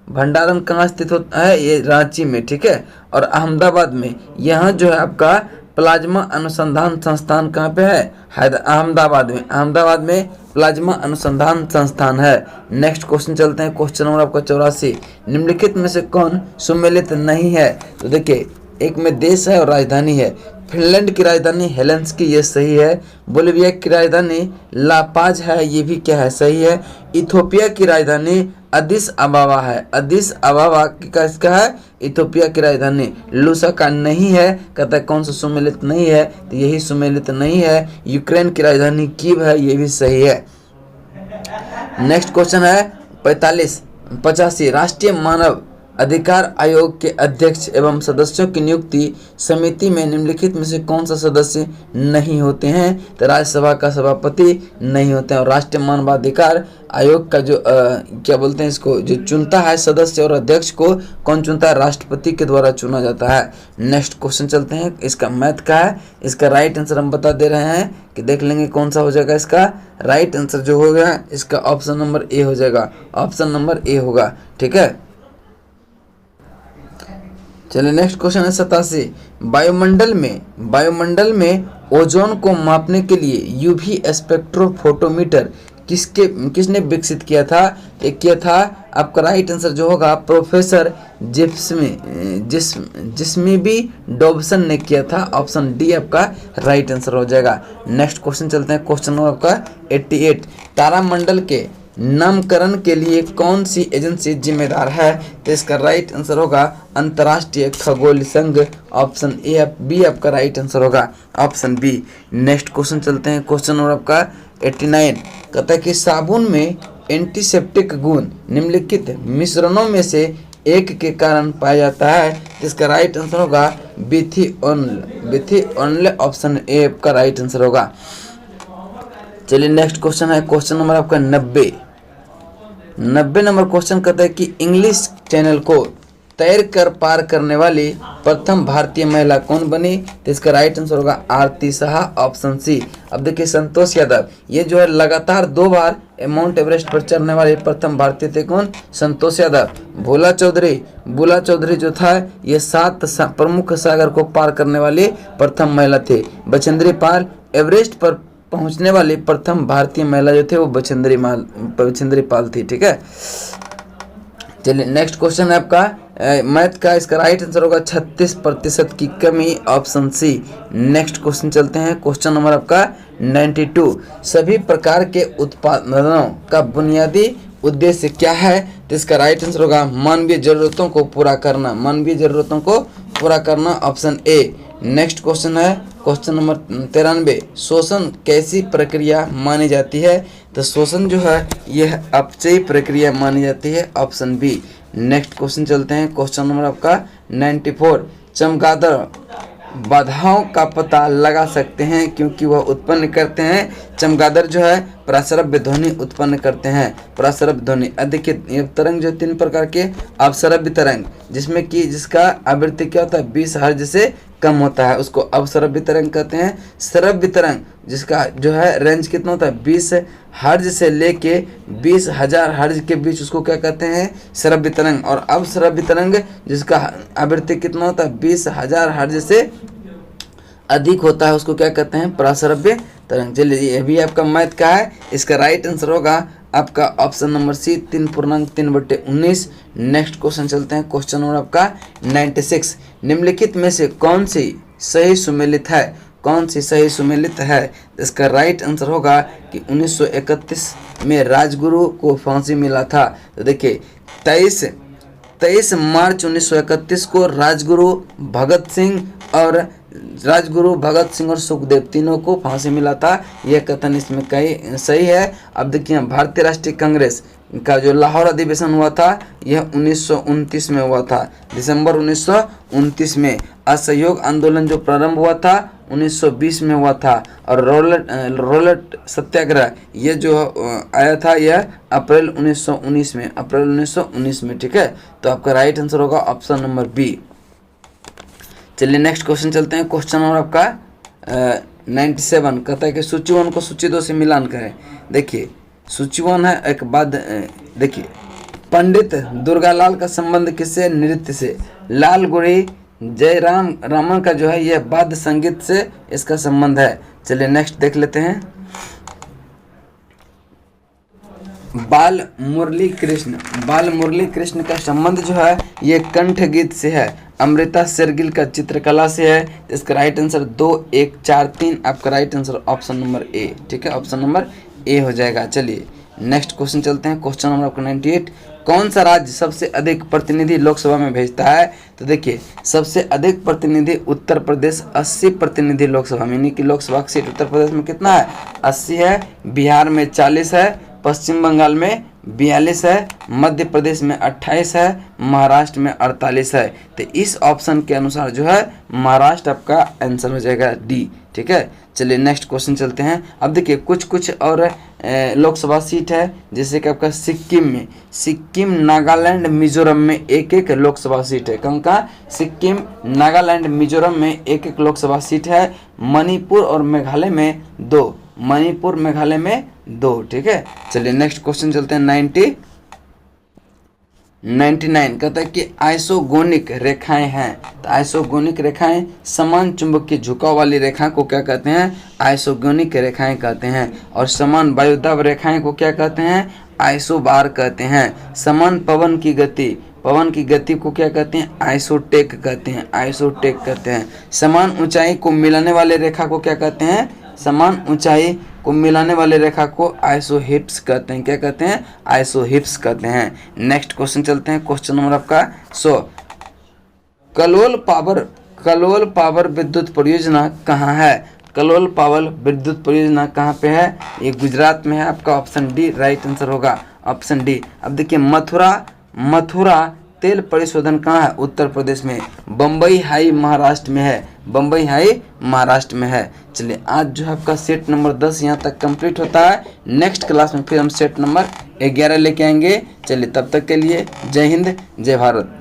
भंडारण कहाँ स्थित होता है? ये रांची में। ठीक है, और अहमदाबाद में। यहाँ जो है आपका प्लाज्मा अनुसंधान संस्थान कहाँ पे है? अहमदाबाद में प्लाज्मा अनुसंधान संस्थान है। नेक्स्ट क्वेश्चन चलते हैं। क्वेश्चन नंबर आपका 84, निम्नलिखित में से कौन सुमेलित नहीं है? तो देखिए एक में देश है और राजधानी है। फिनलैंड की राजधानी हेलेंस्की, ये सही है। बोलिविया की राजधानी लापाज है, ये भी क्या है? सही है। इथोपिया की राजधानी अदिस अबाबा है, अदिस अबाबा किसका है? इथोपिया की राजधानी। लुसाका नहीं है, कहता है कौन सा सुमेलित नहीं है? तो यही सुमेलित नहीं है। यूक्रेन की राजधानी कीव है, ये भी सही है। नेक्स्ट क्वेश्चन है 85 राष्ट्रीय मानव अधिकार आयोग के अध्यक्ष एवं सदस्यों की नियुक्ति समिति में निम्नलिखित में से कौन सा सदस्य नहीं होते हैं? तो राज्यसभा का सभापति नहीं होते हैं। और राष्ट्रीय मानवाधिकार आयोग का जो क्या बोलते हैं इसको, जो चुनता है सदस्य और अध्यक्ष को कौन चुनता है? राष्ट्रपति के द्वारा चुना जाता है। नेक्स्ट क्वेश्चन चलते हैं। इसका मैथ का है, इसका राइट आंसर हम बता दे रहे हैं कि देख लेंगे कौन सा हो जाएगा। इसका राइट आंसर जो होगा इसका ऑप्शन नंबर ए हो जाएगा, ऑप्शन नंबर ए होगा। ठीक है, चलिए नेक्स्ट क्वेश्चन है 87 वायुमंडल में ओजोन को मापने के लिए यूवी स्पेक्ट्रोफोटोमीटर किसने विकसित किया था? एक किया था आपका राइट आंसर जो होगा प्रोफेसर जिस्मी डॉबसन ने किया था। ऑप्शन डी आपका राइट आंसर हो जाएगा। नेक्स्ट क्वेश्चन चलते हैं, क्वेश्चन नंबर आपका 88। तारामंडल के नामकरण के लिए कौन सी एजेंसी जिम्मेदार है? तो इसका राइट आंसर होगा अंतर्राष्ट्रीय खगोल संघ। ऑप्शन ए बी आपका राइट आंसर होगा, ऑप्शन बी। नेक्स्ट क्वेश्चन चलते हैं, क्वेश्चन नंबर आपका 89। कहता है कि साबुन में एंटीसेप्टिक गुण निम्नलिखित मिश्रणों में से एक के कारण पाया जाता है। इसका राइट आंसर होगा बिथिओनिल। ऑप्शन ए आपका राइट आंसर होगा। चलिए नेक्स्ट क्वेश्चन है, क्वेश्चन नंबर आपका 90 नंबर क्वेश्चन कहता है कि इंग्लिश चैनल को तैर कर पार करने वाली प्रथम भारतीय महिला कौन बनी? तो इसका राइट आंसर होगा आरती साहा। Option C. अब देखिए संतोष यादव, ये जो है लगातार 2 बार माउंट एवरेस्ट पर चढ़ने वाले प्रथम भारतीय थे। कौन? संतोष यादव। बुला चौधरी जो था ये 7 प्रमुख सागर को पार करने वाली प्रथम महिला थे। बचेंद्री पाल, एवरेस्ट पर पहुंचने वाली प्रथम भारतीय महिला जो थे वो बचेंद्री पाल थी। ठीक है, चलिए नेक्स्ट क्वेश्चन है आपका मैथ का। इसका राइट आंसर होगा 36% की कमी। Option C. नेक्स्ट क्वेश्चन चलते हैं, क्वेश्चन नंबर आपका 92। सभी प्रकार के उत्पादनों का बुनियादी उद्देश्य क्या है? तो इसका राइट आंसर होगा मानवीय जरूरतों को पूरा करना। Option A. नेक्स्ट क्वेश्चन है, क्वेश्चन नंबर 93। शोषण कैसी प्रक्रिया मानी जाती है? तो शोषण जो है यह अपचयी प्रक्रिया मानी जाती है। Option B. नेक्स्ट क्वेश्चन चलते हैं, क्वेश्चन नंबर आपका 94। चमगादड़ बाधाओं का पता लगा सकते हैं क्योंकि वह उत्पन्न करते हैं। चमगादड़ जो है प्रासरव्य ध्वनि उत्पन्न करते हैं। प्रासरव्य ध्वनि देखिए तरंग जो 3 प्रकार के अपसरव्य तरंग, जिसमें कि जिसका आवृत्ति क्या होता है 20 हर्ट्ज से कम होता है, उसको अपसरव्य तरंग कहते हैं। सरव्य तरंग जिसका जो है रेंज कितना होता है 20 हर्ट्ज से लेके 20,000 हर्ट्ज के बीच, उसको क्या कहते हैं? सरव्य तरंग। और अपसरव्य तरंग जिसका आवृत्ति कितना होता है 20,000 हर्ट्ज से अधिक होता है, उसको क्या कहते हैं? प्रासरव्य तरंग। चलिए ये भी आपका मैथ का है। इसका राइट आंसर होगा आपका option number C 3.3/19। Next question चलते हैं, क्वेश्चन नंबर आपका 96। निम्नलिखित में से कौन सी सही सुमेलित है? इसका राइट आंसर होगा कि 1931 में राजगुरु को फांसी मिला था। तो देखिए 23 मार्च 1931 को राजगुरु भगत सिंह और सुखदेव तीनों को फांसी मिला था। यह कथन इसमें कई सही है। अब देखिए भारतीय राष्ट्रीय कांग्रेस का जो लाहौर अधिवेशन हुआ था यह 1929 में हुआ था। दिसंबर 1929 में। असहयोग आंदोलन जो प्रारंभ हुआ था 1920 में हुआ था। और रोलेट सत्याग्रह ये जो आया था यह अप्रैल 1919 में। ठीक है, तो आपका राइट आंसर होगा ऑप्शन नंबर बी। चलिए नेक्स्ट क्वेश्चन चलते हैं, क्वेश्चन नंबर आपका 97। कहता है कि सूची 1 को सूची 2 से मिलान करें। देखिए सूची 1 है एक बाद देखिए पंडित दुर्गालाल का संबंध किससे? नृत्य से। लाल गुड़ी रामन का जो है यह वाद्य संगीत से इसका संबंध है। चलिए नेक्स्ट देख लेते हैं। बाल मुरली कृष्ण का संबंध जो है ये कंठ गीत से है। अमृता शेरगिल का चित्रकला से है। इसका राइट आंसर 2, 1, 4, 3 आपका right answer option number A. ठीक है, ऑप्शन नंबर ए हो जाएगा। चलिए नेक्स्ट क्वेश्चन चलते हैं, क्वेश्चन नंबर आपका 98। कौन सा राज्य सबसे अधिक प्रतिनिधि लोकसभा में भेजता है? तो देखिए सबसे अधिक प्रतिनिधि उत्तर प्रदेश 80 प्रतिनिधि लोकसभा में, यानी कि लोकसभा की सीट उत्तर प्रदेश में कितना है? 80 है। बिहार में 40 है। पश्चिम बंगाल में 42 है। मध्य प्रदेश में 28 है। महाराष्ट्र में 48 है। तो इस ऑप्शन के अनुसार जो है महाराष्ट्र आपका आंसर हो जाएगा डी। ठीक है, चलिए नेक्स्ट क्वेश्चन चलते हैं। अब देखिए कुछ और लोकसभा सीट है, जैसे कि आपका सिक्किम नागालैंड मिजोरम में एक लोकसभा सीट है। कहाँ? सिक्किम नागालैंड मिजोरम में एक लोकसभा सीट है। मणिपुर और मेघालय में 2। ठीक है, चलिए नेक्स्ट क्वेश्चन चलते हैं 90। 99 कहता है कि आइसोगोनिक रेखाएं हैं। तो आइसोगोनिक रेखाएं समान चुंबकीय झुकाव वाली रेखा को क्या कहते हैं? आइसोगोनिक रेखाएं कहते हैं। और समान वायुदाब रेखाएं को क्या कहते हैं? आइसोबार कहते हैं। समान पवन की गति को क्या कहते हैं? आइसोटेक कहते हैं। आइसोटेक कहते हैं। समान ऊंचाई को मिलाने वाले रेखा को क्या कहते हैं? समान ऊंचाई को मिलाने वाले रेखा को आइसोहिप्स कहते हैं। क्या कहते हैं? आइसोहिप्स कहते हैं। नेक्स्ट क्वेश्चन चलते हैं। क्वेश्चन नंबर आपका 100। कलोल पावर विद्युत परियोजना कहाँ है? कलोल पावर विद्युत परियोजना कहाँ पे है? ये गुजरात में है। आपका ऑप्शन डी राइट आंसर होगा, ऑप्शन डी। अब देखिए मथुरा तेल परिशोधन कहाँ है? उत्तर प्रदेश में। बम्बई हाई महाराष्ट्र में है। बम्बई हाई महाराष्ट्र में है। चलिए आज जो है आपका सेट नंबर 10 यहाँ तक कंप्लीट होता है। नेक्स्ट क्लास में फिर हम सेट नंबर 11 लेके आएंगे। चलिए तब तक के लिए जय हिंद, जय भारत।